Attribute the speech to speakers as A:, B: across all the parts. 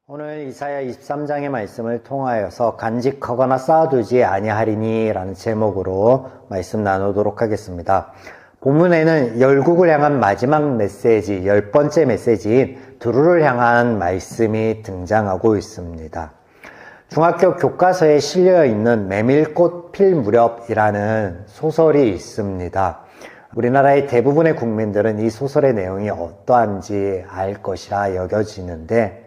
A: 오늘 이사야 23장의 말씀을 통하여서 간직하거나 쌓아두지 아니하리니 라는 제목으로 말씀 나누도록 하겠습니다. 본문에는 열국을 향한 마지막 메시지, 10번째 메시지인 두루를 향한 말씀이 등장하고 있습니다. 중학교 교과서에 실려 있는 메밀꽃 필 무렵이라는 소설이 있습니다. 우리나라의 대부분의 국민들은 이 소설의 내용이 어떠한지 알 것이라 여겨지는데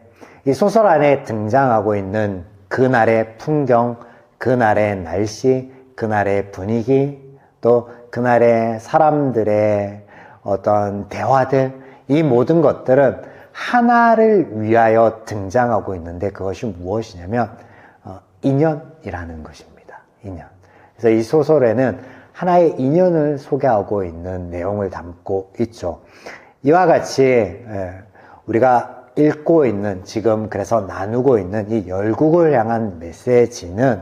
A: 이 소설 안에 등장하고 있는 그날의 풍경, 그날의 날씨, 그날의 분위기, 또 그날의 사람들의 어떤 대화들, 이 모든 것들은 하나를 위하여 등장하고 있는데 그것이 무엇이냐면 인연이라는 것입니다. 인연. 그래서 이 소설에는 하나의 인연을 소개하고 있는 내용을 담고 있죠. 이와 같이 우리가 읽고 있는, 지금 그래서 나누고 있는 이 열국을 향한 메시지는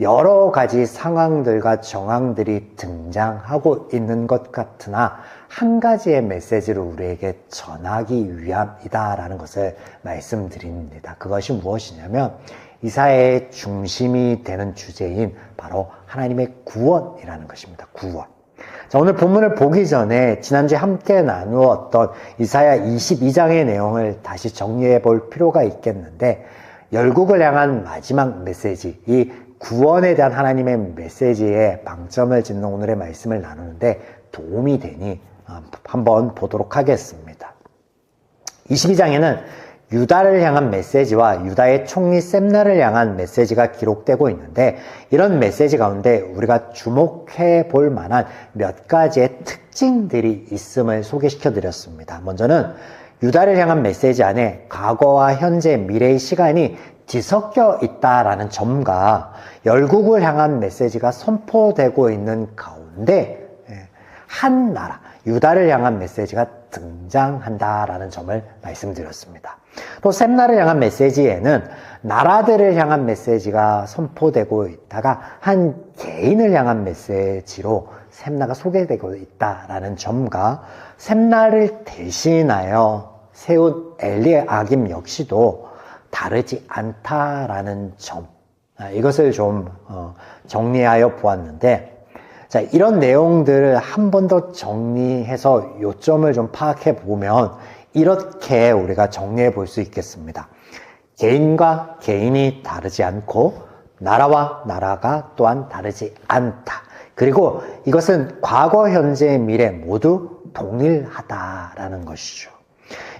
A: 여러 가지 상황들과 정황들이 등장하고 있는 것 같으나 한 가지의 메시지를 우리에게 전하기 위함이다라는 것을 말씀드립니다. 그것이 무엇이냐면 이사야의 중심이 되는 주제인 바로 하나님의 구원이라는 것입니다. 구원. 자, 오늘 본문을 보기 전에 지난주에 함께 나누었던 이사야 22장의 내용을 다시 정리해 볼 필요가 있겠는데, 열국을 향한 마지막 메시지, 이 구원에 대한 하나님의 메시지에 방점을 짓는 오늘의 말씀을 나누는데 도움이 되니 한번 보도록 하겠습니다. 22장에는 유다를 향한 메시지와 유다의 총리 셈나를 향한 메시지가 기록되고 있는데, 이런 메시지 가운데 우리가 주목해 볼 만한 몇 가지의 특징들이 있음을 소개시켜 드렸습니다. 먼저는 유다를 향한 메시지 안에 과거와 현재, 미래의 시간이 뒤섞여 있다라는 점과 열국을 향한 메시지가 선포되고 있는 가운데 한 나라, 유다를 향한 메시지가 등장한다라는 점을 말씀드렸습니다. 또 셈나를 향한 메시지에는 나라들을 향한 메시지가 선포되고 있다가 한 개인을 향한 메시지로 셈나가 소개되고 있다라는 점과 셈나를 대신하여 세운 엘리아김 역시도 다르지 않다라는 점, 이것을 좀 정리하여 보았는데, 자, 이런 내용들을 한 번 더 정리해서 요점을 좀 파악해 보면 이렇게 우리가 정리해 볼 수 있겠습니다. 개인과 개인이 다르지 않고 나라와 나라가 또한 다르지 않다. 그리고 이것은 과거, 현재, 미래 모두 동일하다라는 것이죠.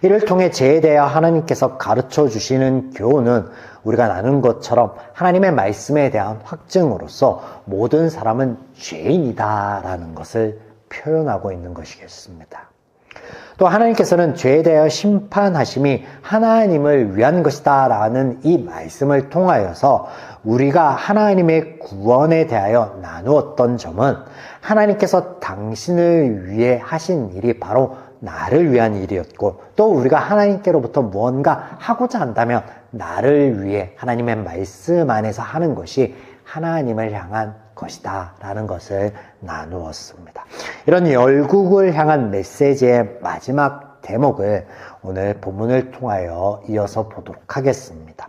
A: 이를 통해 죄에 대하여 하나님께서 가르쳐 주시는 교훈은 우리가 나눈 것처럼 하나님의 말씀에 대한 확증으로서 모든 사람은 죄인이다라는 것을 표현하고 있는 것이겠습니다. 또 하나님께서는 죄에 대하여 심판하심이 하나님을 위한 것이다 라는 이 말씀을 통하여서 우리가 하나님의 구원에 대하여 나누었던 점은 하나님께서 당신을 위해 하신 일이 바로 나를 위한 일이었고, 또 우리가 하나님께로부터 무언가 하고자 한다면 나를 위해 하나님의 말씀 안에서 하는 것이 하나님을 향한 것이다 라는 것을 나누었습니다. 이런 열국을 향한 메시지의 마지막 대목을 오늘 본문을 통하여 이어서 보도록 하겠습니다.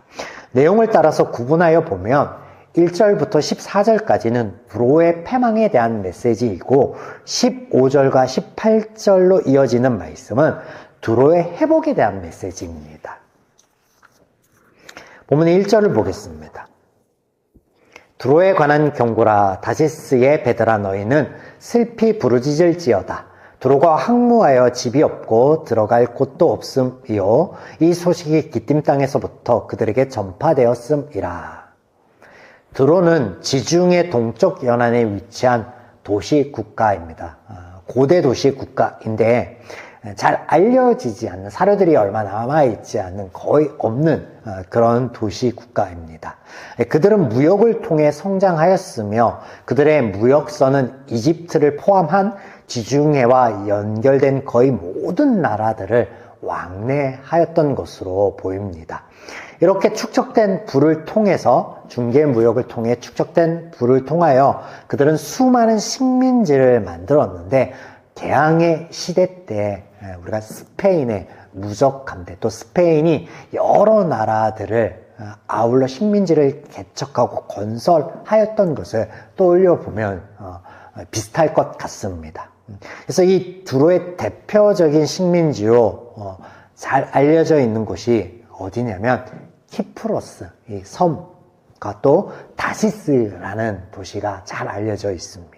A: 내용을 따라서 구분하여 보면 1절부터 14절까지는 두로의 패망에 대한 메시지이고 15절과 18절로 이어지는 말씀은 두로의 회복에 대한 메시지입니다. 본문의 1절을 보겠습니다. 두로에 관한 경고라. 다시스의 배들아, 너희는 슬피 부르짖을지어다. 두로가 항무하여 집이 없고 들어갈 곳도 없음이요, 이 소식이 기띔 땅에서부터 그들에게 전파되었음이라. 두로는 지중해 동쪽 연안에 위치한 도시 국가입니다. 고대 도시 국가인데 잘 알려지지 않는, 사료들이 얼마 남아있지 않는, 거의 없는 그런 도시 국가입니다. 그들은 무역을 통해 성장하였으며 그들의 무역선은 이집트를 포함한 지중해와 연결된 거의 모든 나라들을 왕래하였던 것으로 보입니다. 이렇게 축적된 부를 통해서, 중개 무역을 통해 축적된 부를 통하여 그들은 수많은 식민지를 만들었는데, 개항의 시대 때 우리가 스페인의 무적함대, 또 스페인이 여러 나라들을 아울러 식민지를 개척하고 건설하였던 것을 떠올려 보면 비슷할 것 같습니다. 그래서 이 두로의 대표적인 식민지로 잘 알려져 있는 곳이 어디냐면 키프로스, 이 섬과 또 다시스라는 도시가 잘 알려져 있습니다.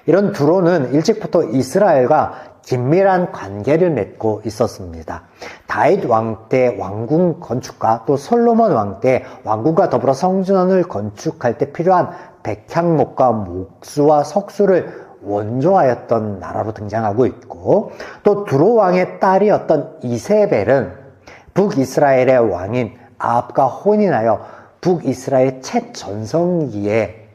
A: 이런 두로는 일찍부터 이스라엘과 긴밀한 관계를 맺고 있었습니다. 다윗 왕 때 왕궁 건축과 또 솔로몬 왕 때 왕궁과 더불어 성전을 건축할 때 필요한 백향목과 목수와 석수를 원조하였던 나라로 등장하고 있고, 또 두로 왕의 딸이었던 이세벨은 북이스라엘의 왕인 아합과 혼인하여 북이스라엘 최전성기에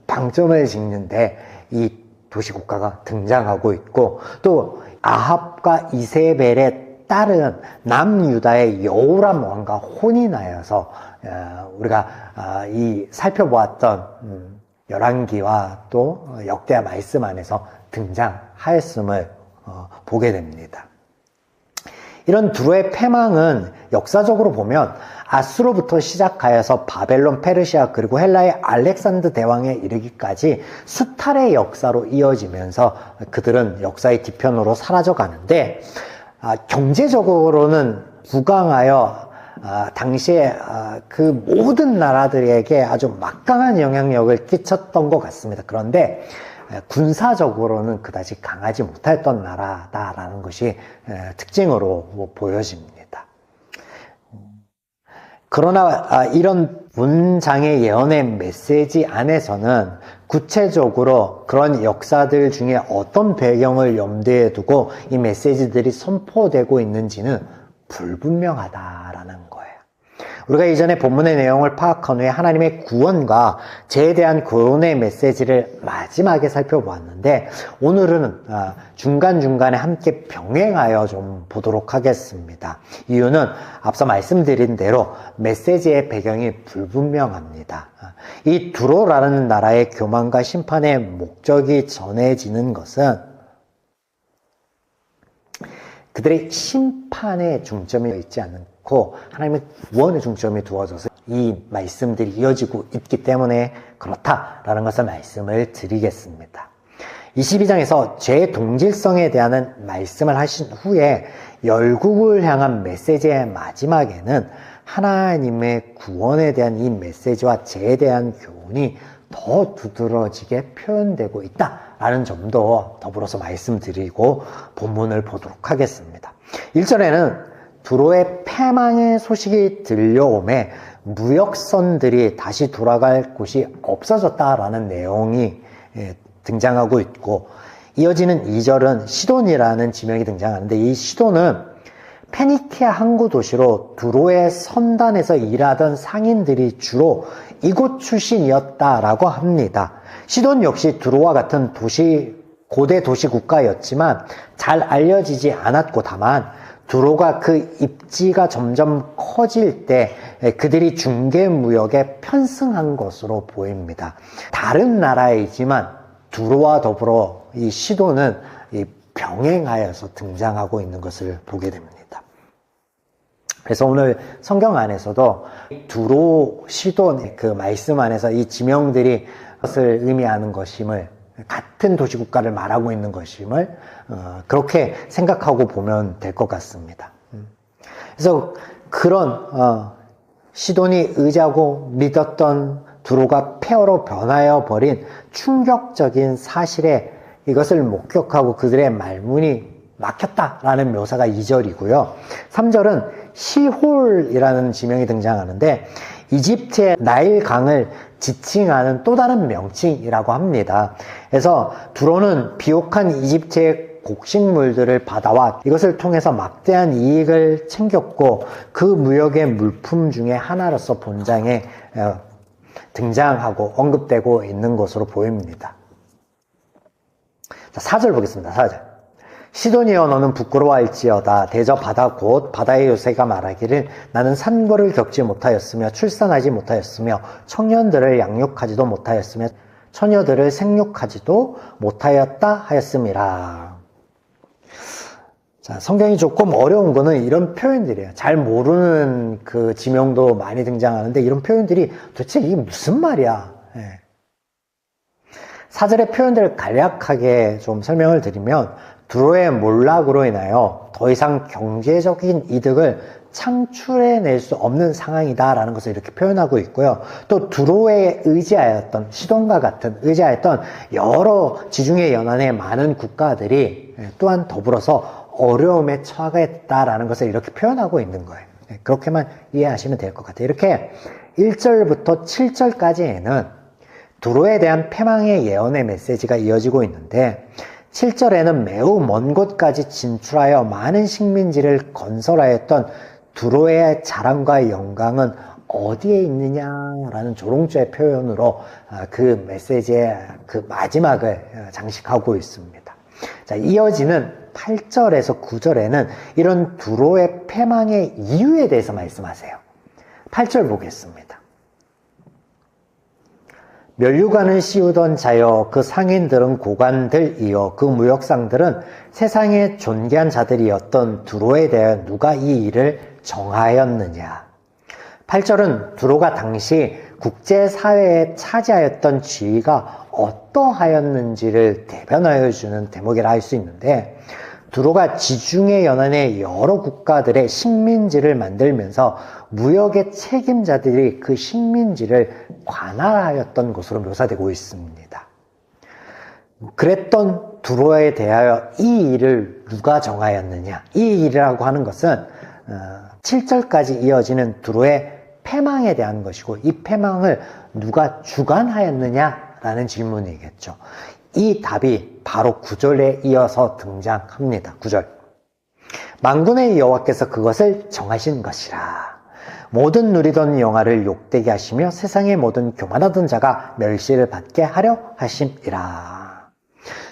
A: 방점을 짓는데 이 도시국가가 등장하고 있고, 또 아합과 이세벨의 딸은 남유다의 여호람 왕과 혼인하여서 우리가 이 살펴보았던 열왕기와 또 역대하 말씀 안에서 등장하였음을 보게 됩니다. 이런 두로의 패망은 역사적으로 보면 아수로부터 시작하여서 바벨론, 페르시아, 그리고 헬라의 알렉산드 대왕에 이르기까지 수탈의 역사로 이어지면서 그들은 역사의 뒤편으로 사라져 가는데, 경제적으로는 부강하여 당시에 그 모든 나라들에게 아주 막강한 영향력을 끼쳤던 것 같습니다. 그런데 군사적으로는 그다지 강하지 못했던 나라다라는 것이 특징으로 보여집니다. 그러나 이런 문장의 예언의 메시지 안에서는 구체적으로 그런 역사들 중에 어떤 배경을 염두에 두고 이 메시지들이 선포되고 있는지는 불분명하다라는 거예요. 우리가 이전에 본문의 내용을 파악한 후에 하나님의 구원과 죄에 대한 구원의 메시지를 마지막에 살펴보았는데, 오늘은 중간중간에 함께 병행하여 좀 보도록 하겠습니다. 이유는 앞서 말씀드린 대로 메시지의 배경이 불분명합니다. 이 두로라는 나라의 교만과 심판의 목적이 전해지는 것은 그들의 심판에 중점이 있지 않고 하나님의 구원에 중점이 두어져서 이 말씀들이 이어지고 있기 때문에 그렇다라는 것을 말씀을 드리겠습니다. 22장에서 죄의 동질성에 대한 말씀을 하신 후에 열국을 향한 메시지의 마지막에는 하나님의 구원에 대한 이 메시지와 죄에 대한 교훈이 더 두드러지게 표현되고 있다라는 점도 더불어서 말씀드리고 본문을 보도록 하겠습니다. 1절에는 두로의 패망의 소식이 들려오매 무역선들이 다시 돌아갈 곳이 없어졌다라는 내용이 등장하고 있고, 이어지는 2절은 시돈이라는 지명이 등장하는데, 이 시돈은 페니키아 항구 도시로 두로의 선단에서 일하던 상인들이 주로 이곳 출신이었다라고 합니다. 시돈 역시 두로와 같은 고대 도시 국가였지만 잘 알려지지 않았고, 다만 두로가 그 입지가 점점 커질 때 그들이 중개무역에 편승한 것으로 보입니다. 다른 나라이지만 두로와 더불어 이 시돈은 병행하여서 등장하고 있는 것을 보게 됩니다. 그래서 오늘 성경 안에서도 두로, 시돈 그 말씀 안에서 이 지명들이 것을 의미하는 것임을, 같은 도시국가를 말하고 있는 것임을 그렇게 생각하고 보면 될 것 같습니다. 그래서 그런 시돈이 의지하고 믿었던 두로가 폐허로 변하여 버린 충격적인 사실에 이것을 목격하고 그들의 말문이 막혔다라는 묘사가 2절이고요. 3절은 시홀이라는 지명이 등장하는데, 이집트의 나일강을 지칭하는 또 다른 명칭이라고 합니다. 그래서 두로는 비옥한 이집트의 곡식물들을 받아와 이것을 통해서 막대한 이익을 챙겼고, 그 무역의 물품 중에 하나로서 본장에 등장하고 언급되고 있는 것으로 보입니다. 자, 4절 보겠습니다. 4절. 시돈이여 너는 부끄러워할지어다. 대저 바다 곧 바다의 요새가 말하기를 나는 산고를 겪지 못하였으며 출산하지 못하였으며 청년들을 양육하지도 못하였으며 처녀들을 생육하지도 못하였다 하였음이라. 자, 성경이 조금 어려운 거는 이런 표현들이에요. 잘 모르는 그 지명도 많이 등장하는데 이런 표현들이 도대체 이게 무슨 말이야? 예. 사절의 표현들을 간략하게 좀 설명을 드리면 두로의 몰락으로 인하여 더 이상 경제적인 이득을 창출해낼 수 없는 상황이다라는 것을 이렇게 표현하고 있고요. 또 두로에 의지하였던 시돈과 같은 의지하였던 여러 지중해 연안의 많은 국가들이 또한 더불어서 어려움에 처하겠다라는 것을 이렇게 표현하고 있는 거예요. 그렇게만 이해하시면 될 것 같아요. 이렇게 1절부터 7절까지에는 두로에 대한 패망의 예언의 메시지가 이어지고 있는데 7절에는 매우 먼 곳까지 진출하여 많은 식민지를 건설하였던 두로의 자랑과 영광은 어디에 있느냐라는 조롱조의 표현으로 그 메시지의 그 마지막을 장식하고 있습니다. 자, 이어지는 8절에서 9절에는 이런 두로의 패망의 이유에 대해서 말씀하세요. 8절 보겠습니다. 면류관을 씌우던 자여 그 상인들은 고관들이요 그 무역상들은 세상의 존귀한 자들이었던 두로에 대하여 누가 이 일을 정하였느냐. 8절은 두로가 당시 국제사회에 차지하였던 지위가 어떠하였는지를 대변하여 주는 대목이라 할 수 있는데 두로가 지중해 연안의 여러 국가들의 식민지를 만들면서 무역의 책임자들이 그 식민지를 관할하였던 것으로 묘사되고 있습니다. 그랬던 두로에 대하여 이 일을 누가 정하였느냐. 이 일이라고 하는 것은 7절까지 이어지는 두로의 패망에 대한 것이고 이 패망을 누가 주관하였느냐라는 질문이겠죠. 이 답이 바로 9절에 이어서 등장합니다. 9절. 만군의 여호와께서 그것을 정하신 것이라. 모든 누리던 영화를 욕되게 하시며 세상의 모든 교만하던 자가 멸시를 받게 하려 하심이라.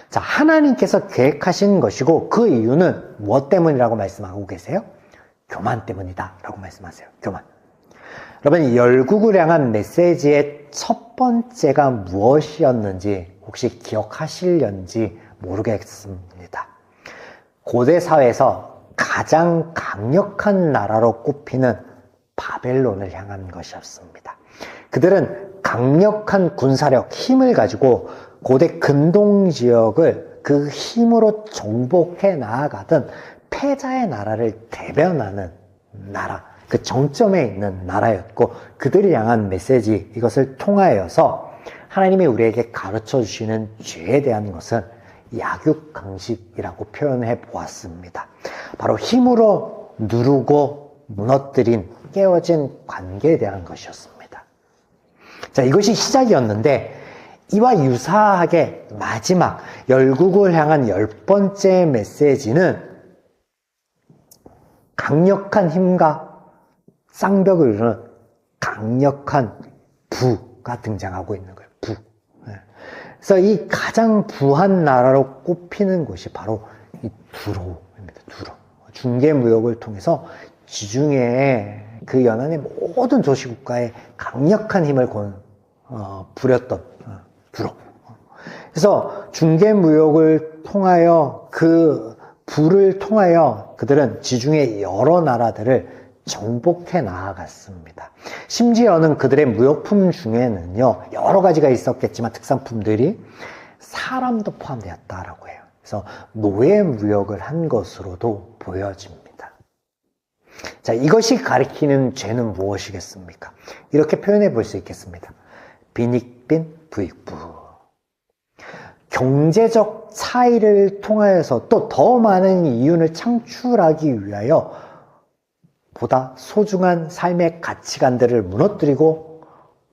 A: 자, 하나님께서 계획하신 것이고 그 이유는 무엇 때문이라고 말씀하고 계세요? 교만 때문이다 라고 말씀하세요. 교만. 여러분, 열국을 향한 메시지의 첫 번째가 무엇이었는지 혹시 기억하실런지 모르겠습니다. 고대 사회에서 가장 강력한 나라로 꼽히는 바벨론을 향한 것이었습니다. 그들은 강력한 군사력, 힘을 가지고 고대 근동 지역을 그 힘으로 정복해 나아가던 패자의 나라를 대변하는 나라, 그 정점에 있는 나라였고 그들을 향한 메시지, 이것을 통하여서 하나님이 우리에게 가르쳐 주시는 죄에 대한 것은 약육강식이라고 표현해 보았습니다. 바로 힘으로 누르고 무너뜨린 깨어진 관계에 대한 것이었습니다. 자, 이것이 시작이었는데 이와 유사하게 마지막 열국을 향한 10번째 메시지는 강력한 힘과 쌍벽을 이루는 강력한 부가 등장하고 있는 거예요. 부. 그래서 이 가장 부한 나라로 꼽히는 곳이 바로 이 두로입니다. 두로. 중개무역을 통해서 지중해의 그 연안의 모든 도시국가에 강력한 힘을 부렸던 두로. 그래서 중개무역을 통하여 그 부를 통하여 그들은 지중해 여러 나라들을 정복해 나아갔습니다. 심지어는 그들의 무역품 중에는요, 여러 가지가 있었겠지만 특산품들이 사람도 포함되었다라고 해요. 그래서 노예 무역을 한 것으로도 보여집니다. 자, 이것이 가리키는 죄는 무엇이겠습니까? 이렇게 표현해 볼 수 있겠습니다. 빈익빈 부익부. 경제적 차이를 통하여서 또 더 많은 이윤을 창출하기 위하여 보다 소중한 삶의 가치관들을 무너뜨리고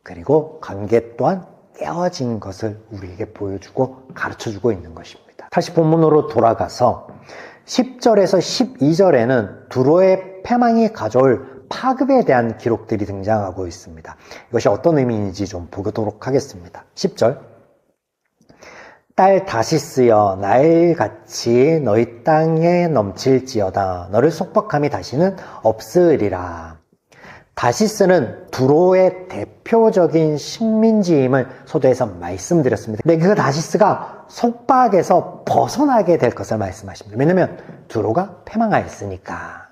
A: 그리고 관계 또한 깨어진 것을 우리에게 보여주고 가르쳐주고 있는 것입니다. 다시 본문으로 돌아가서 10절에서 12절에는 두로의 패망이 가져올 파급에 대한 기록들이 등장하고 있습니다. 이것이 어떤 의미인지 좀 보도록 하겠습니다. 10절. 딸 다시스여 나일같이 너희 땅에 넘칠지어다. 너를 속박함이 다시는 없으리라. 다시스는 두로의 대표적인 식민지임을 소도에서 말씀드렸습니다. 근데 그 다시스가 속박에서 벗어나게 될 것을 말씀하십니다. 왜냐하면 두로가 패망하였으니까.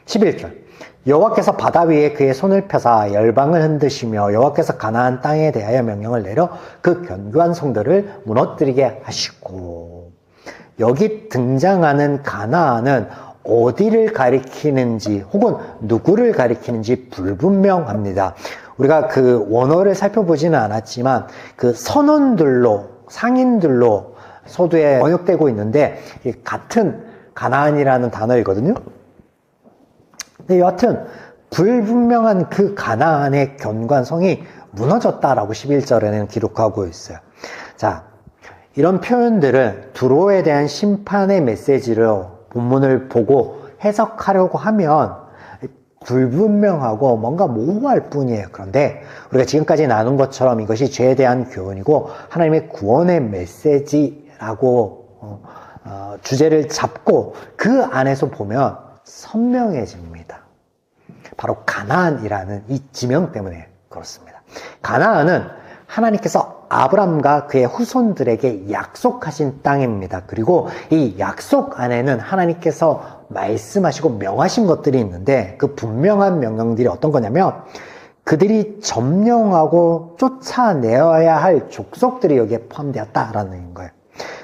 A: 11절 여호와께서 바다 위에 그의 손을 펴사 열방을 흔드시며 여호와께서 가나안 땅에 대하여 명령을 내려 그 견고한 성들을 무너뜨리게 하시고, 여기 등장하는 가나안은 어디를 가리키는지 혹은 누구를 가리키는지 불분명합니다. 우리가 그 원어를 살펴보지는 않았지만 그 선원들로, 상인들로 소두에 번역되고 있는데 같은 가나안이라는 단어이거든요. 근데 여하튼 불분명한 그 가나안의 견관성이 무너졌다라고 11절에는 기록하고 있어요. 자, 이런 표현들을 두로에 대한 심판의 메시지로 본문을 보고 해석하려고 하면 불분명하고 뭔가 모호할 뿐이에요. 그런데 우리가 지금까지 나눈 것처럼 이것이 죄에 대한 교훈이고 하나님의 구원의 메시지라고 주제를 잡고 그 안에서 보면 선명해집니다. 바로 가나안이라는 이 지명 때문에 그렇습니다. 가나안은 하나님께서 아브람과 그의 후손들에게 약속하신 땅입니다. 그리고 이 약속 안에는 하나님께서 말씀하시고 명하신 것들이 있는데 그 분명한 명령들이 어떤 거냐면 그들이 점령하고 쫓아내어야 할 족속들이 여기에 포함되었다라는 거예요.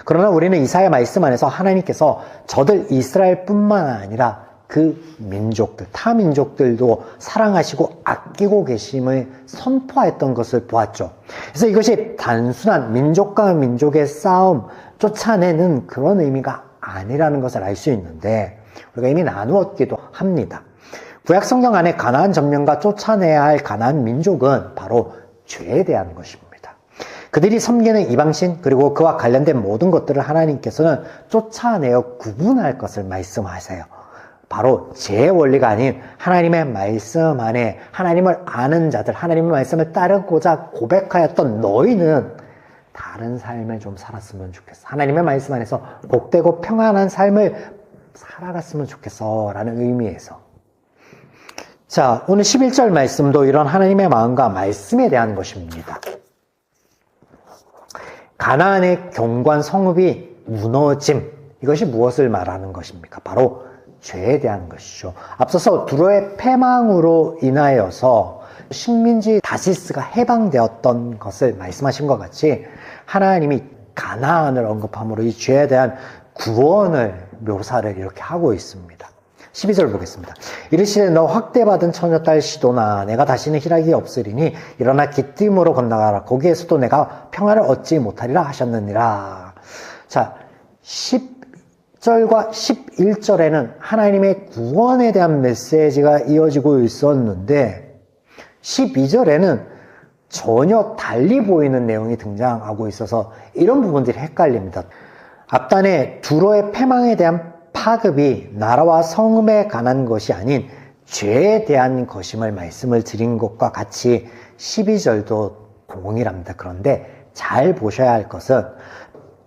A: 그러나 우리는 이사야 말씀 안에서 하나님께서 저들 이스라엘뿐만 아니라 그 민족들, 타 민족들도 사랑하시고 아끼고 계심을 선포했던 것을 보았죠. 그래서 이것이 단순한 민족과 민족의 싸움, 쫓아내는 그런 의미가 아니라는 것을 알 수 있는데 우리가 이미 나누었기도 합니다. 구약 성경 안에 가나안 점령과 쫓아내야 할 가나안 민족은 바로 죄에 대한 것입니다. 그들이 섬기는 이방신 그리고 그와 관련된 모든 것들을 하나님께서는 쫓아내어 구분할 것을 말씀하세요. 바로 죄의 원리가 아닌 하나님의 말씀 안에 하나님을 아는 자들, 하나님의 말씀을 따르고자 고백하였던 너희는 다른 삶을 좀 살았으면 좋겠어. 하나님의 말씀 안에서 복되고 평안한 삶을 살아갔으면 좋겠어 라는 의미에서. 자, 오늘 11절 말씀도 이런 하나님의 마음과 말씀에 대한 것입니다. 가나안의 경관 성읍이 무너짐, 이것이 무엇을 말하는 것입니까? 바로 죄에 대한 것이죠. 앞서서 두로의 패망으로 인하여서 식민지 다시스가 해방되었던 것을 말씀하신 것 같이 하나님이 가나안을 언급함으로 이 죄에 대한 구원을 묘사를 이렇게 하고 있습니다. 12절 보겠습니다. 이르시되 너 확대받은 처녀딸 시도나 내가 다시는 희락이 없으리니 일어나 기띔으로 건너가라. 거기에서도 내가 평화를 얻지 못하리라 하셨느니라. 자, 10절과 11절에는 하나님의 구원에 대한 메시지가 이어지고 있었는데 12절에는 전혀 달리 보이는 내용이 등장하고 있어서 이런 부분들이 헷갈립니다. 앞단에 두로의 패망에 대한 파급이 나라와 성읍에 관한 것이 아닌 죄에 대한 것임을 말씀을 드린 것과 같이 12절도 동일합니다. 그런데 잘 보셔야 할 것은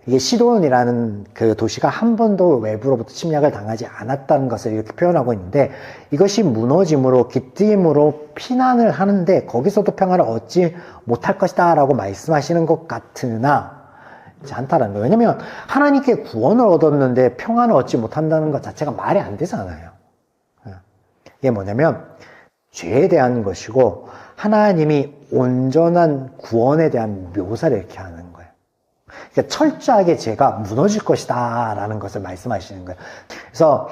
A: 이게 시돈이라는 그 도시가 한 번도 외부로부터 침략을 당하지 않았다는 것을 이렇게 표현하고 있는데 이것이 무너짐으로 기띔으로 피난을 하는데 거기서도 평화를 얻지 못할 것이다 라고 말씀하시는 것 같으나 않다라는 거예요. 왜냐하면 하나님께 구원을 얻었는데 평안을 얻지 못한다는 것 자체가 말이 안 되잖아요. 이게 뭐냐면 죄에 대한 것이고 하나님이 온전한 구원에 대한 묘사를 이렇게 하는 거예요. 그러니까 철저하게 죄가 무너질 것이다 라는 것을 말씀하시는 거예요. 그래서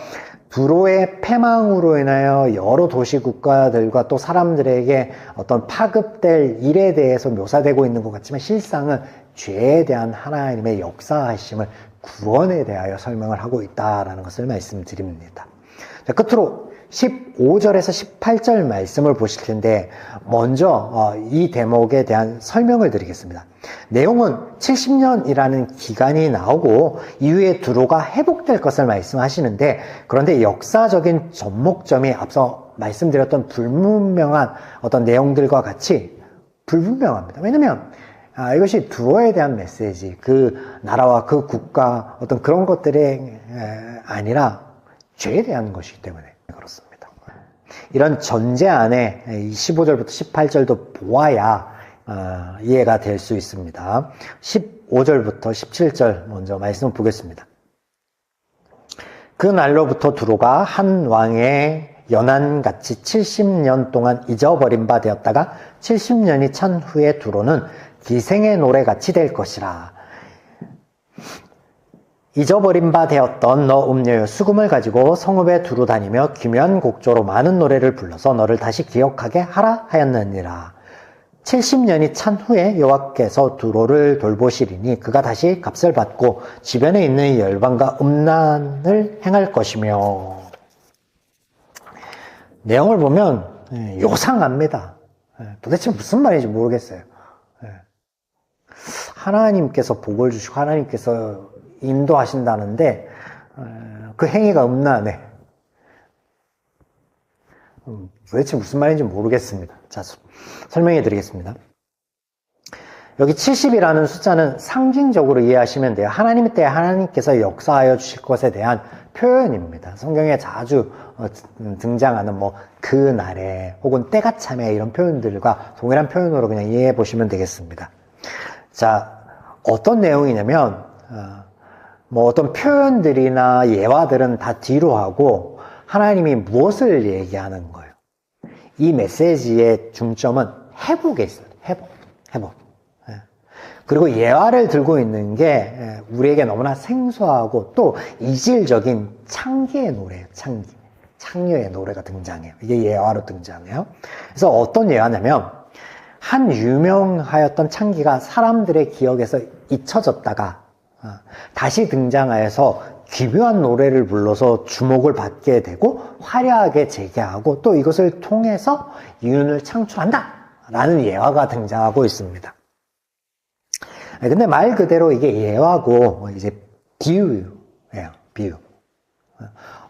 A: 두로의 패망으로 인하여 여러 도시 국가들과 또 사람들에게 어떤 파급될 일에 대해서 묘사되고 있는 것 같지만 실상은 죄에 대한 하나님의 역사하심을 구원에 대하여 설명을 하고 있다라는 것을 말씀드립니다. 자, 끝으로 15절에서 18절 말씀을 보실 텐데 먼저 이 대목에 대한 설명을 드리겠습니다. 내용은 70년이라는 기간이 나오고 이후에 두로가 회복될 것을 말씀하시는데 그런데 역사적인 접목점이 앞서 말씀드렸던 불분명한 어떤 내용들과 같이 불분명합니다. 왜냐하면 이것이 두로에 대한 메시지, 그 나라와 그 국가 어떤 그런 것들이 아니라 죄에 대한 것이기 때문에 그렇습니다. 이런 전제 안에 15절부터 18절도 보아야 이해가 될 수 있습니다. 15절부터 17절 먼저 말씀을 보겠습니다. 그 날로부터 두로가 한 왕의 연한같이 70년 동안 잊어버린 바 되었다가 70년이 찬 후에 두로는 기생의 노래같이 될 것이라. 잊어버린 바 되었던 너 음녀여, 수금을 가지고 성읍에 두루 다니며 기묘한 곡조로 많은 노래를 불러서 너를 다시 기억하게 하라 하였느니라. 70년이 찬 후에 여호와께서 두로를 돌보시리니 그가 다시 값을 받고 주변에 있는 열방과 음란을 행할 것이며. 내용을 보면 요상합니다. 도대체 무슨 말인지 모르겠어요. 하나님께서 복을 주시고 하나님께서 인도하신다는데 그 행위가 음란해. 도대체 무슨 말인지 모르겠습니다. 자, 설명해 드리겠습니다. 여기 70이라는 숫자는 상징적으로 이해하시면 돼요. 하나님의 때에 하나님께서 역사하여 주실 것에 대한 표현입니다. 성경에 자주 등장하는 그 날에 혹은 때가 참에 이런 표현들과 동일한 표현으로 그냥 이해해 보시면 되겠습니다. 자, 어떤 내용이냐면 어떤 표현들이나 예화들은 다 뒤로 하고 하나님이 무엇을 얘기하는 거예요? 이 메시지의 중점은 회복에 있어요. 회복. 그리고 예화를 들고 있는 게 우리에게 너무나 생소하고 또 이질적인 창기의 노래예요. 창녀의 노래가 등장해요. 이게 예화로 등장해요. 그래서 어떤 예화냐면 한 유명하였던 창기가 사람들의 기억에서 잊혀졌다가 다시 등장하여서 기묘한 노래를 불러서 주목을 받게 되고 화려하게 재개하고 또 이것을 통해서 이윤을 창출한다 라는 예화가 등장하고 있습니다. 근데 말 그대로 이게 예화고 이제 비유예요. 비유.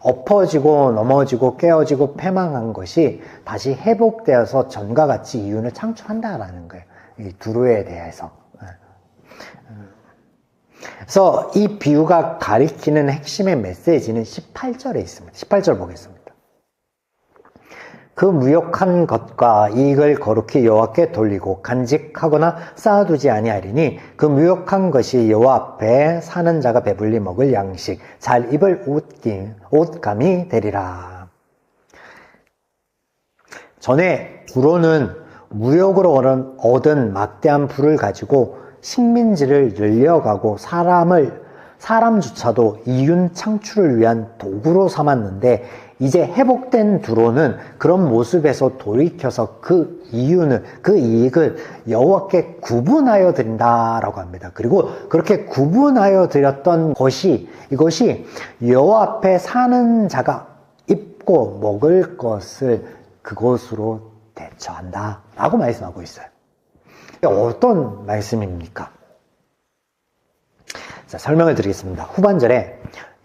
A: 엎어지고 넘어지고 깨어지고 패망한 것이 다시 회복되어서 전과 같이 이윤을 창출한다라는 거예요. 이 두루에 대해서. 그래서 이 비유가 가리키는 핵심의 메시지는 18절에 있습니다. 18절 보겠습니다. 그 무욕한 것과 이익을 거룩히 여호와께 돌리고 간직하거나 쌓아두지 아니하리니 그 무욕한 것이 여호와 앞에 사는 자가 배불리 먹을 양식, 잘 입을 옷감이 되리라. 전에 두로는 무욕으로 얻은 막대한 부를 가지고 식민지를 늘려가고 사람조차도 이윤 창출을 위한 도구로 삼았는데 이제 회복된 두로는 그런 모습에서 돌이켜서 그 이익을 여호와께 구분하여 드린다라고 합니다. 그리고 그렇게 구분하여 드렸던 이것이 여호와 앞에 사는 자가 입고 먹을 것을 그것으로 대처한다라고 말씀하고 있어요. 어떤 말씀입니까? 자, 설명을 드리겠습니다. 후반절에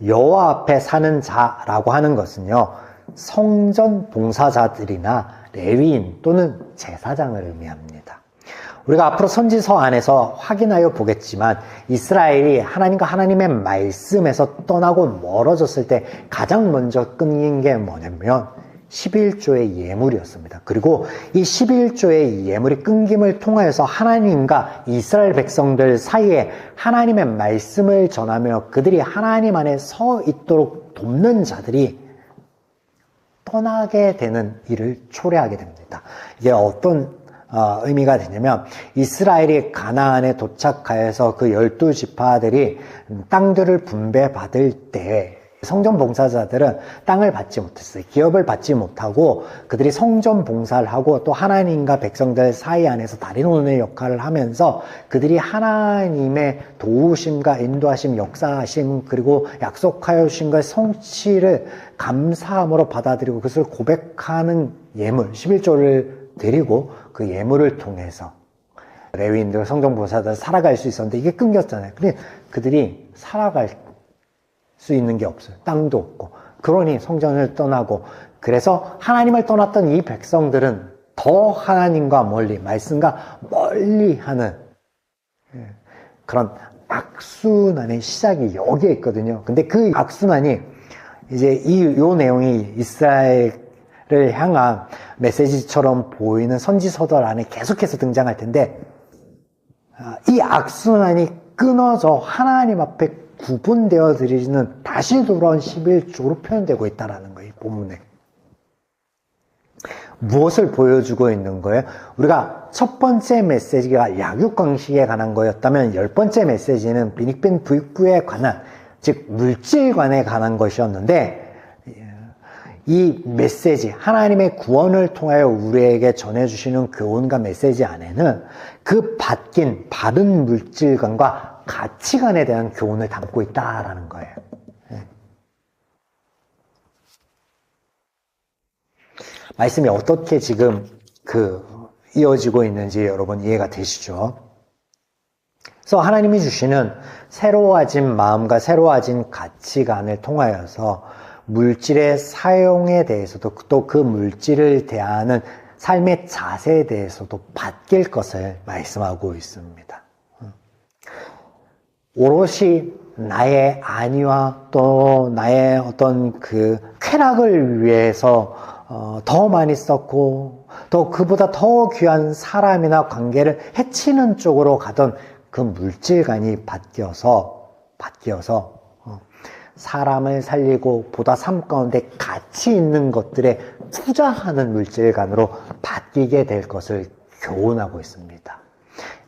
A: 여호와 앞에 사는 자라고 하는 것은요, 성전 봉사자들이나 레위인 또는 제사장을 의미합니다. 우리가 앞으로 선지서 안에서 확인하여 보겠지만 이스라엘이 하나님과 하나님의 말씀에서 떠나고 멀어졌을 때 가장 먼저 끊긴 게 뭐냐면 11조의 예물이었습니다. 그리고 이 11조의 예물이 끊김을 통하여서 하나님과 이스라엘 백성들 사이에 하나님의 말씀을 전하며 그들이 하나님 안에 서 있도록 돕는 자들이 떠나게 되는 일을 초래하게 됩니다. 이게 어떤 의미가 되냐면 이스라엘이 가나안에 도착하여서 그 12지파들이 땅들을 분배받을 때 성전 봉사자들은 땅을 받지 못했어요. 기업을 받지 못하고 그들이 성전 봉사를 하고 또 하나님과 백성들 사이 안에서 다리놓는 역할을 하면서 그들이 하나님의 도우심과 인도하심, 역사하심 그리고 약속하여 주신 것의 성취를 감사함으로 받아들이고 그것을 고백하는 예물 11조를 드리고 그 예물을 통해서 레위인들, 성전 봉사자들 살아갈 수 있었는데 이게 끊겼잖아요. 근데 그들이 살아갈 수 있는 게 없어요. 땅도 없고. 그러니 성전을 떠나고 그래서 하나님을 떠났던 이 백성들은 더 하나님과 멀리 말씀과 멀리 하는 그런 악순환의 시작이 여기에 있거든요. 근데 그 악순환이 이제 요 내용이 이스라엘 향한 메시지처럼 보이는 선지서들 안에 계속해서 등장할 텐데, 이 악순환이 끊어져 하나님 앞에 구분되어 드리는 다시 돌아온 11조로 표현되고 있다는 거예요, 이 본문에. 무엇을 보여주고 있는 거예요? 우리가 첫 번째 메시지가 약육강식에 관한 거였다면 10번째 메시지는 빈익빈 부익부에 관한, 즉 물질관에 관한 것이었는데, 이 메시지, 하나님의 구원을 통하여 우리에게 전해주시는 교훈과 메시지 안에는 그 바뀐 바른 물질관과 가치관에 대한 교훈을 담고 있다라는 거예요. 말씀이 어떻게 지금 이어지고 있는지 여러분 이해가 되시죠? 그래서 하나님이 주시는 새로워진 마음과 새로워진 가치관을 통하여서 물질의 사용에 대해서도 또 그 물질을 대하는 삶의 자세에 대해서도 바뀔 것을 말씀하고 있습니다. 오롯이 나의 안위와 또 나의 어떤 쾌락을 위해서 더 많이 썼고 또 그보다 더 귀한 사람이나 관계를 해치는 쪽으로 가던 그 물질관이 바뀌어서 사람을 살리고 보다 삶 가운데 가치 있는 것들에 투자하는 물질관으로 바뀌게 될 것을 교훈하고 있습니다.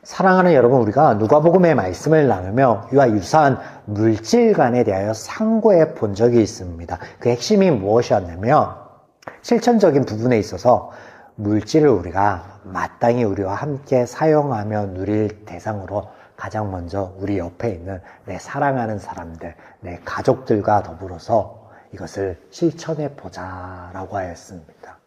A: 사랑하는 여러분, 우리가 누가복음의 말씀을 나누며 이와 유사한 물질관에 대하여 상고해 본 적이 있습니다. 그 핵심이 무엇이었냐면 실천적인 부분에 있어서 물질을 우리가 마땅히 우리와 함께 사용하며 누릴 대상으로 가장 먼저 우리 옆에 있는 내 사랑하는 사람들, 내 가족들과 더불어서 이것을 실천해 보자라고 하였습니다.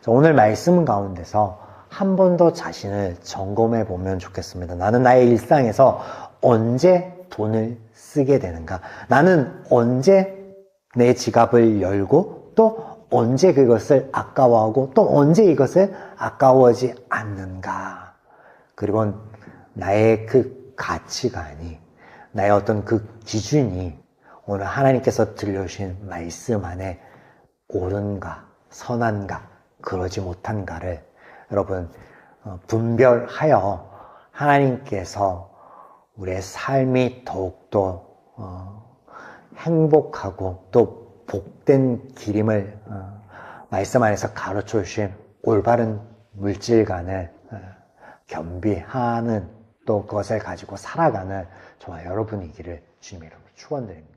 A: 오늘 말씀 가운데서 한 번 더 자신을 점검해 보면 좋겠습니다. 나는 나의 일상에서 언제 돈을 쓰게 되는가? 나는 언제 내 지갑을 열고 또 언제 그것을 아까워하고 또 언제 이것을 아까워하지 않는가? 그리고 나의 그 가치관이, 나의 어떤 그 기준이 오늘 하나님께서 들려주신 말씀 안에 옳은가, 선한가, 그러지 못한가를 여러분 분별하여 하나님께서 우리의 삶이 더욱더 행복하고 또 복된 길임을 말씀 안에서 가르쳐 주신 올바른 물질관을 겸비하는 또 그것을 가지고 살아가는 저와 여러분이기를 주님 이름으로 축원드립니다.